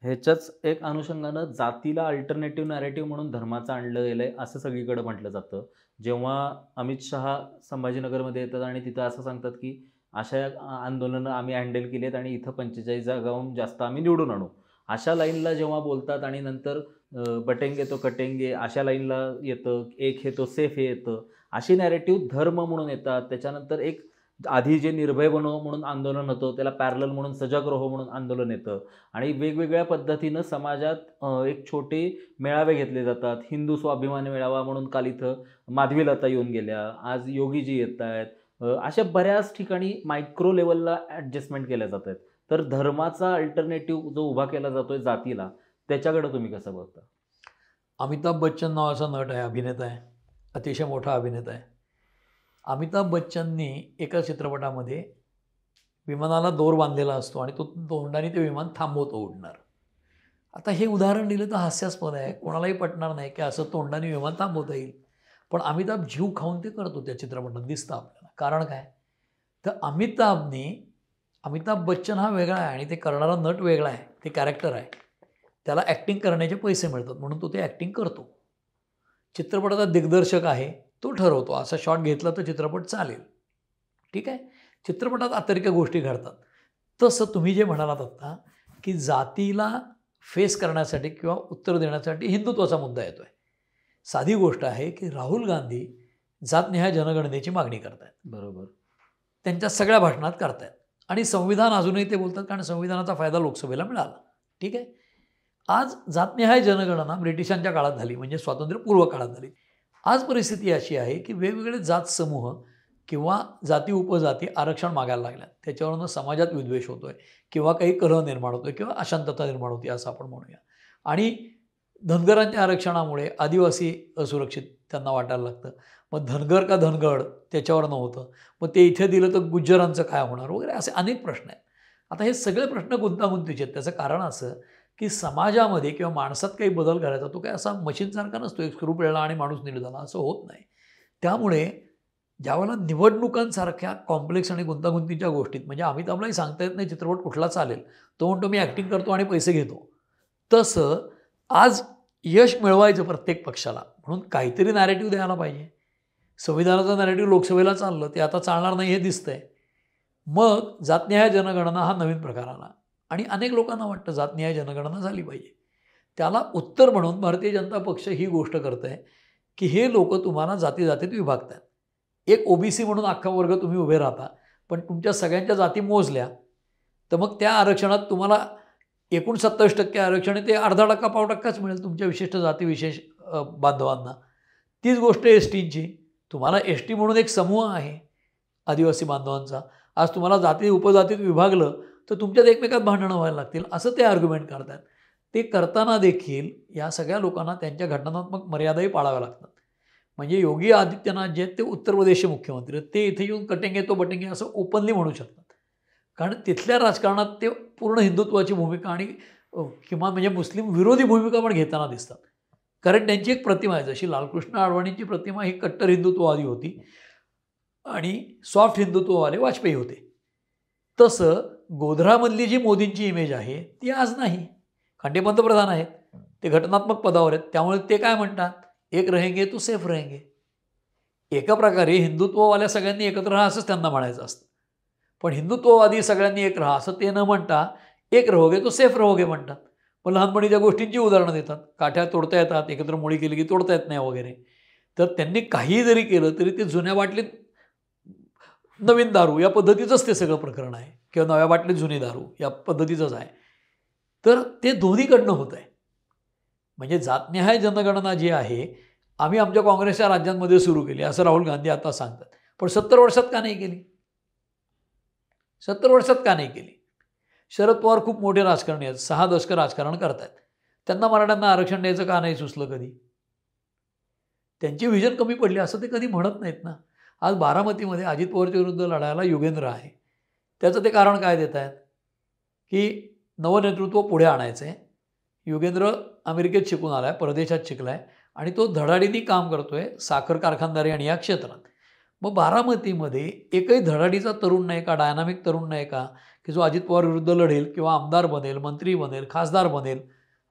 ह्याच्याच एक अनुषंगानं जातीला अल्टरनेटिव्ह नॅरेटिव्ह म्हणून धर्माचं आणलं गेलंय असं सगळीकडे म्हटलं जातं. जेव्हा अमित शहा संभाजीनगरमध्ये येतात आणि तिथं असं सांगतात की अशा आंदोलनं आम्ही हँडल केली आहेत आणि इथं 45 जागाहून जास्त आम्ही निवडून आणू, अशा लाईनला जेव्हा बोलतात आणि नंतर बटेंगे तो कटेंगे अशा लाईनला येतं, एक हे तो सेफ हे येतं, अशी नॅरेटिव्ह धर्म म्हणून येतात. त्याच्यानंतर एक आधी जे निर्भय बनो म्हणून आंदोलन होतं त्याला पॅरलल म्हणून सजग रहो म्हणून आंदोलन येतं आणि वेगवेगळ्या पद्धतीनं समाजात एक छोटे मेळावे घेतले जातात. हिंदू स्वाभिमान मेळावा म्हणून काल इथं माधवीलता येऊन गेल्या, आज योगीजी येत आहेत. अशा बऱ्याच ठिकाणी मायक्रो लेवलला ॲडजस्टमेंट केल्या जात आहेत. तर धर्माचा अल्टरनेटिव्ह जो उभा केला जातोय जातीला, त्याच्याकडे तुम्ही कसं बघता? अमिताभ बच्चन नावाचा नट आहे, अभिनेता आहे, अतिशय मोठा अभिनेता आहे. अमिताभ बच्चननी एका चित्रपटामध्ये विमानाला दोर बांधलेला असतो आणि तो तोंडाने ते विमान थांबवतो उडणार. आता हे उदाहरण दिलं तर हास्यास्पद आहे, कोणालाही पटणार नाही की असं तोंडाने विमान थांबवता येईल. पण अमिताभ जीव खाऊन ते करतो त्या चित्रपटात, दिसतं आपल्याला. कारण काय, तर अमिताभ बच्चन हा वेगळा आहे आणि ते करणारा नट वेगळा आहे, ते कॅरेक्टर आहे. त्याला ॲक्टिंग करण्याचे पैसे मिळतात म्हणून तो ते ॲक्टिंग करतो. चित्रपटाचा दिग्दर्शक आहे, तो ठरवतो असा शॉट घेतला तर चित्रपट चालेल, ठीक आहे. चित्रपटात अतिरिक्त गोष्टी घडतात. तसं तुम्ही जे म्हणालात आत्ता की जातीला फेस करण्यासाठी किंवा उत्तर देण्यासाठी हिंदुत्वाचा मुद्दा येतो आहे. साधी गोष्ट आहे की राहुल गांधी जातनिहाय जनगणनेची मागणी करत आहेत, बरोबर. त्यांच्या सगळ्या भाषणात करतायत आणि संविधान अजूनही ते बोलतात कारण संविधानाचा फायदा लोकसभेला मिळाला, ठीक आहे. आज जातनिहाय जनगणना ब्रिटिशांच्या काळात झाली, म्हणजे स्वातंत्र्यपूर्व काळात झाली. आज परिस्थिती अशी आहे की वेगवेगळे जात समूह किंवा जाती उपजाती आरक्षण मागायला लागल्यात. त्याच्यावरून समाजात विद्वेष होतो आहे किंवा काही कलह निर्माण होतो आहे किंवा अशांतता निर्माण होती असं आपण म्हणूया. आणि धनगरांच्या आरक्षणामुळे आदिवासी असुरक्षित त्यांना वाटायला लागतं. मग धनगर का धनगड त्याच्यावर नव्हतं, मग ते इथे दिलं तर गुज्जरांचं काय होणार वगैरे, असे अनेक प्रश्न आहेत. आता हे सगळे प्रश्न गुंतागुंतीचे आहेत. त्याचं कारण असं की समाजामध्ये किंवा माणसात काही बदल करायचा तो काय असा मशीनसारखा नसतो, एक स्क्रू पिळला आणि माणूस नीट झाला असं होत नाही. त्यामुळे ज्यावेळेला निवडणुकांसारख्या कॉम्प्लेक्स आणि गुंतागुंतीच्या गोष्टीत, म्हणजे अमिताभलाही सांगता येत नाही चित्रपट कुठला चालेल, तो म्हणतो मी ॲक्टिंग करतो आणि पैसे घेतो. तसं आज यश मिळवायचं प्रत्येक पक्षाला म्हणून काहीतरी नॅरेटिव्ह द्यायला पाहिजे. संविधानाचं नॅरेटिव्ह लोकसभेला चाललं, ते आता चालणार नाही हे दिसतंय. मग जातनिहाय जनगणना हा नवीन प्रकार आला आणि अनेक लोकांना वाटतं जातनिहाय जनगणना झाली पाहिजे. त्याला उत्तर म्हणून भारतीय जनता पक्ष ही गोष्ट करत आहे की हे लोक तुम्हाला जाती जातीत विभागतात. एक ओबीसी म्हणून अख्खा वर्ग तुम्ही उभे राहता, पण तुमच्या सगळ्यांच्या जाती मोजल्या तर मग त्या आरक्षणात तुम्हाला एकूण 27% आरक्षण आहे, ते अर्धा टक्का पाव टक्काच मिळेल तुमच्या विशिष्ट जाती विशेष बांधवांना. तीच गोष्ट एस टींची. तुम्हाला एस टी म्हणून एक समूह आहे आदिवासी बांधवांचा, आज तुम्हाला जाती उपजातीत विभागलं तर तुमच्यात एकमेकात भांडणं व्हायला लागतील असं ते आर्ग्युमेंट करतात. ते करताना देखील या सगळ्या लोकांना त्यांच्या घटनात्मक मर्यादाही पाळाव्या लागतात. म्हणजे योगी आदित्यनाथ जे आहेत ते उत्तर प्रदेशचे मुख्यमंत्री आहेत, ते इथे येऊन कटेंगे तो बटेंगे असं ओपनली म्हणू शकतात. कारण तिथल्या राजकारणात ते पूर्ण हिंदुत्वाची भूमिका आणि किंवा म्हणजे मुस्लिम विरोधी भूमिका पण घेताना दिसतात. कारण त्यांची एक प्रतिमा आहे, जशी लालकृष्ण अडवाणींची प्रतिमा ही कट्टर हिंदुत्ववादी होती आणि सॉफ्ट हिंदुत्ववाले वाजपेयी होते, तसं गोध्रामधली जी मोदींची इमेज आहे ती आज नाही. कारण ते पंतप्रधान आहेत, ते घटनात्मक पदावर आहेत. त्यामुळे ते काय म्हणतात, एक रहेंगे तो सेफ रहेंगे. एका प्रकारे हिंदुत्ववाल्या सगळ्यांनी एकत्र राहा असंच त्यांना म्हणायचं असतं. पण हिंदुत्ववादी सगळ्यांनी एक राहा असं ते न म्हणता एक रहोगे तो सेफ रहोगे म्हणतात. मग लहानपणीच्या गोष्टींची उदाहरणं देतात, काठ्या तोडता येतात, एकत्र मुळी केली की तोडता येत नाही वगैरे. तर त्यांनी काही जरी केलं तरी ते जुन्या बाटलीत नवीन दारू या पद्धतीचंच ते सगळं प्रकरण आहे, किंवा नव्या बाटलीत जुनी दारू या पद्धतीचंच आहे. तर ते दोन्हीकडनं होत आहे. म्हणजे जातनिहाय जनगणना जी आहे आम्ही आमच्या काँग्रेसच्या राज्यांमध्ये सुरू केली असं राहुल गांधी आता सांगतात, पण 70 वर्षात का नाही केली? 70 वर्षात का नाही केली? शरद पवार खूप मोठे राजकारणी आहेत, 6 दशकं राजकारण करतात. त्यांना मराठ्यांना आरक्षण द्यायचं का नाही सुचलं कधी? त्यांची व्हिजन कमी पडली असं ते कधी म्हणत नाहीत ना. आज बारामतीमध्ये अजित पवारच्या विरुद्ध लढायला युगेंद्र आहे. त्याचं ते कारण काय देत आहेत की नवनेतृत्व पुढे आणायचं आहे. युगेंद्र अमेरिकेत शिकून आला आहे, परदेशात शिकला आहे, आणि तो धडाडीने काम करतोय साखर कारखानदारी आणि या क्षेत्रात. मग बारामतीमध्ये एकही धडाडीचा तरुण नाही का, डायनामिक तरुण नाही का, की जो अजित पवार विरुद्ध लढेल किंवा आमदार बनेल, मंत्री बनेल, खासदार बनेल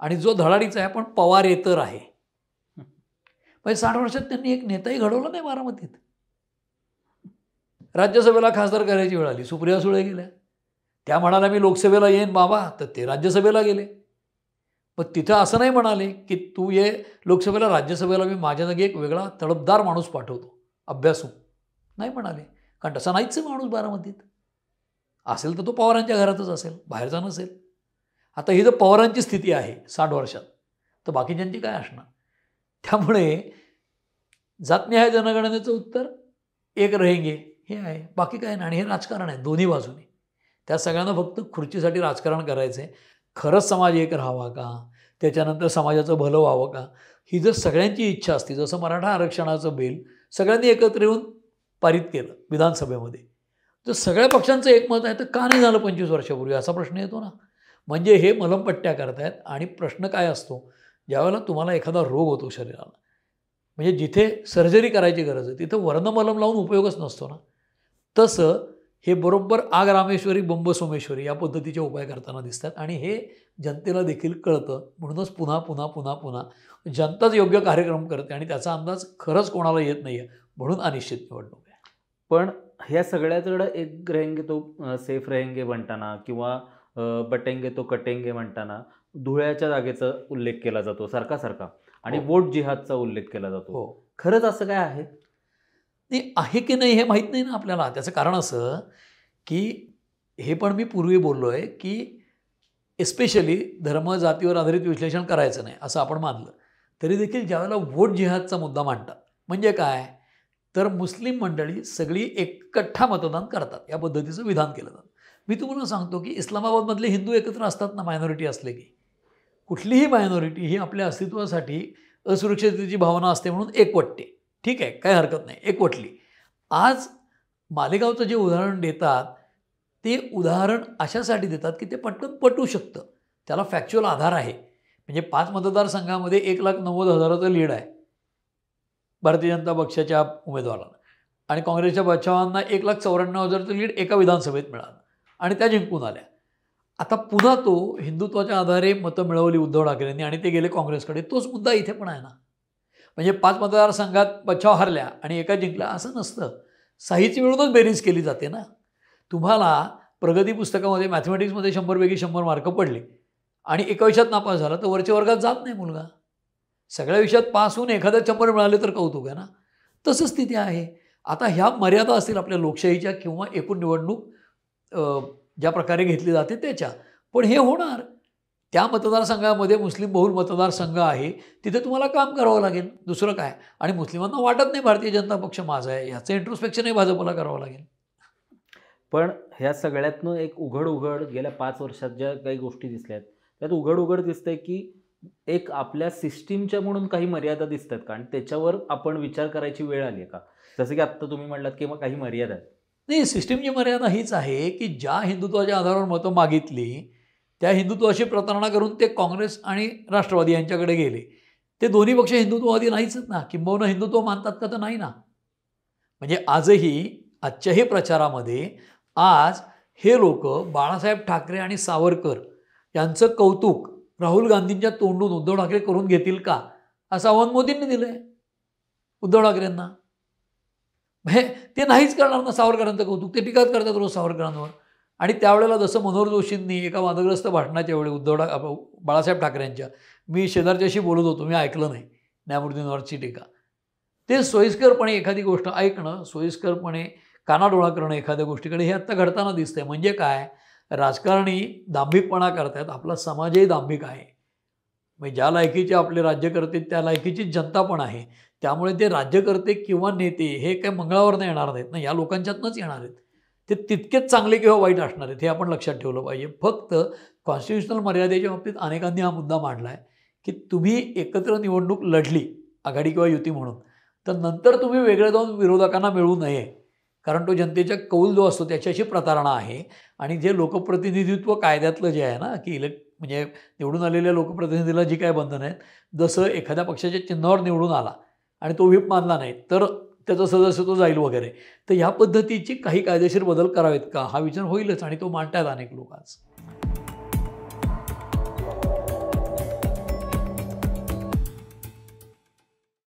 आणि जो धडाडीचा आहे पण पवारेतर आहे. म्हणजे 60 वर्षात त्यांनी एक नेताही घडवला नाही बारामतीत. राज्यसभेला खासदार करायची वेळ आली, सुप्रिया सुळे गेल्या. त्या म्हणाल्या मी लोकसभेला येईन बाबा, तर ते राज्यसभेला गेले. पण तिथं असं नाही म्हणाले की तू ये लोकसभेला, राज्यसभेला मी माझ्या जागी एक वेगळा तडफदार माणूस पाठवतो, अभ्यासू. नाही म्हणाले, कारण तसा नाहीच आहे माणूस बारामतीत. असेल तर तो पवारांच्या घरातच असेल, बाहेरचा नसेल. आता ही जर पवारांची स्थिती आहे 60 वर्षात, तर बाकीच्यांची काय असणार. त्यामुळे जातनिहाय जनगणनेचं उत्तर एक रहेंगे हे आहे, बाकी काय नाही. आणि हे राजकारण आहे दोन्ही बाजूने. त्या सगळ्यांना फक्त खुर्चीसाठी राजकारण करायचं आहे. खरंच समाज एक राहावा का, त्याच्यानंतर समाजाचं भलं व्हावं का, ही जर सगळ्यांची इच्छा असती, जसं मराठा आरक्षणाचं बिल सगळ्यांनी एकत्र येऊन पारित केलं विधानसभेमध्ये, तर सगळ्या पक्षांचं एकमत आहे, तर का नाही झालं 25 वर्षापूर्वी असा प्रश्न येतो ना. म्हणजे हे मलमपट्ट्या करतायत. आणि प्रश्न काय असतो, ज्यावेळेला तुम्हाला एखादा रोग होतो शरीराला, म्हणजे जिथे सर्जरी करायची गरज आहे तिथं वर्णमलम लावून उपयोगच नसतो ना. तसं हे बरोबर आग रामेश्वरी बंब सोमेश्वरी या पद्धतीचे उपाय करताना दिसतात. आणि हे जनतेला देखील कळतं. म्हणूनच पुन्हा पुन्हा पुन्हा पुन्हा जनताच योग्य कार्यक्रम करते आणि त्याचा अंदाज खरंच कोणाला येत नाही आहे, म्हणून अनिश्चित निवडणूक आहे. पण ह्या सगळ्याकडं एक रहेंगे तो सेफ रहेंगे म्हणताना किंवा बटेंगे तो कटेंगे म्हणताना धुळ्याच्या जागेचा उल्लेख केला जातो सारखा आणि वोट जिहादचा उल्लेख केला जातो. हो, खरंच असं काय आहे? नाही आहे की नाही हे माहीत नाही ना आपल्याला. त्याचं कारण असं की हे पण मी पूर्वी बोललो आहे की एस्पेशली धर्म जातीवर आधारित विश्लेषण करायचं नाही असं आपण मानलं तरी देखील ज्यावेळेला वोट जिहादचा मुद्दा मांडतात, म्हणजे काय तर मुस्लिम मंडळी सगळी एकट्ठा मतदान करतात या पद्धतीचं विधान केलं जातं. मी तुम्हाला सांगतो की इस्लामाबादमधले हिंदू एकत्र असतात ना, मायनॉरिटी असले की. कुठलीही मायनॉरिटी ही आपल्या अस्तित्वासाठी असुरक्षिततेची भावना असते म्हणून एकवटते. ठीक आहे, काही हरकत नाही, एकवटली. आज मालेगावचं जे उदाहरण देतात ते उदाहरण अशासाठी देतात की ते पटकन पटू शकतं, त्याला फॅक्च्युअल आधार आहे. म्हणजे 5 मतदारसंघामध्ये 1,90,000 लीड आहे भारतीय जनता पक्षाच्या उमेदवाराला, आणि काँग्रेसच्या बचावांना 1,94,000 लीड एका विधानसभेत मिळालं आणि त्या जिंकून आल्या. आता पुन्हा तो हिंदुत्वाच्या आधारे मतं मिळवली उद्धव ठाकरेंनी आणि ते गेले काँग्रेसकडे. तोच मुद्दा इथे पण आहे ना. म्हणजे 5 मतदारसंघात बचाव हरल्या आणि एका जिंकल्या असं नसतं. साहीची मिळूनच बेरीज केली जाते ना. तुम्हाला प्रगती पुस्तकामध्ये मॅथमॅटिक्समध्ये 100पैकी 100 मार्क पडले आणि एका विषयात नापास झाला तर वरच्या वर्गात जात नाही मुलगा. सगळ्या विषयात पास होऊन एखाद्या 100 मिळाले तर कौतुक आहे ना. तसं स्थिती आहे. आता ह्या मर्यादा असतील आपल्या लोकशाहीच्या किंवा एकूण निवडणूक ज्या प्रकारे घेतली जाते त्याच्या. पण हे होणार. त्या मतदारसंघामध्ये मुस्लिम बहुल मतदारसंघ आहे, तिथे तुम्हाला काम करावं लागेल, दुसरं काय. आणि मुस्लिमांना वाटत नाही भारतीय जनता पक्ष माझा आहे, ह्याचं इंट्रोस्पेक्शनही भाजपला करावं लागेल. पण ह्या सगळ्यातनं एक उघड गेल्या 5 वर्षात ज्या काही गोष्टी दिसल्या आहेत त्यात उघड दिसतंय की एक आपल्या सिस्टीमच्या म्हणून काही मर्यादा दिसतात का, आणि त्याच्यावर आपण विचार करायची वेळ आली आहे का? जसं की आत्ता तुम्ही म्हटलात की मग काही मर्यादा आहेत. नाही, सिस्टीमची मर्यादा हीच आहे की ज्या हिंदुत्वाच्या आधारावर मतं मागितली त्या हिंदुत्वाशी प्रतारणा करून ते काँग्रेस आणि राष्ट्रवादी यांच्याकडे गेले. ते दोन्ही पक्ष हिंदुत्ववादी नाहीच ना, किंबहुना हिंदुत्व मानतात का तर नाही ना. म्हणजे आजच्याही प्रचारामध्ये आज हे लोक बाळासाहेब ठाकरे आणि सावरकर यांचं कौतुक राहुल गांधींच्या तोंडून उद्धव ठाकरे करून घेतील का असं आव्हान मोदींनी दिलं आहे उद्धव ठाकरेंना. म्हणजे ते नाहीच करणार ना सावरकरांचं कौतुक. ते टीकाच करतात रोज सावरकरांवर. आणि त्यावेळेला जसं मनोहर जोशींनी एका वादग्रस्त भाषणाच्या वेळी बाळासाहेब ठाकरेंच्या, मी शेजारच्याशी बोलत होतो, मी ऐकलं नाही न्यायमूर्तींवरची टीका. ते सोयीस्करपणे एखादी गोष्ट ऐकणं, सोयीस्करपणे कानाडोळा करणं एखाद्या गोष्टीकडे, हे आत्ता घडताना दिसतंय. म्हणजे काय, राजकारणी दांभिकपणा करतात, आपला समाजही दांभिक आहे. म्हणजे ज्या लायकीचे आपले राज्यकर्ते त्या लायकीचीच जनता पण आहे. त्यामुळे ते राज्यकर्ते किंवा नेते हे काय मंगळावरनं येणार नाहीत ना, या लोकांच्यातनंच येणार आहेत. ते तितकेच चांगले किंवा वाईट असणार आहेत, हे आपण लक्षात ठेवलं पाहिजे. फक्त कॉन्स्टिट्युशनल मर्यादेच्या बाबतीत अनेकांनी हा मुद्दा मांडला आहे की तुम्ही एकत्र निवडणूक लढली आघाडी किंवा युती म्हणून, तर नंतर तुम्ही वेगळे जाऊन विरोधकांना मिळू नये, कारण तो जनतेच्या कौल जो असतो त्याच्याशी प्रतारणा आहे. आणि जे लोकप्रतिनिधित्व कायद्यातलं जे आहे ना की म्हणजे निवडून आलेल्या लोकप्रतिनिधीला जी काय बंधनं आहेत, जसं एखाद्या पक्षाच्या चिन्हावर निवडून आला आणि तो व्हीप मानला नाही तर त्याचं सदस्यत्व जाईल वगैरे, तर ह्या पद्धतीची काही कायदेशीर बदल करावेत का, हा विचार होईलच आणि तो मांडतायत अनेक लोक आज.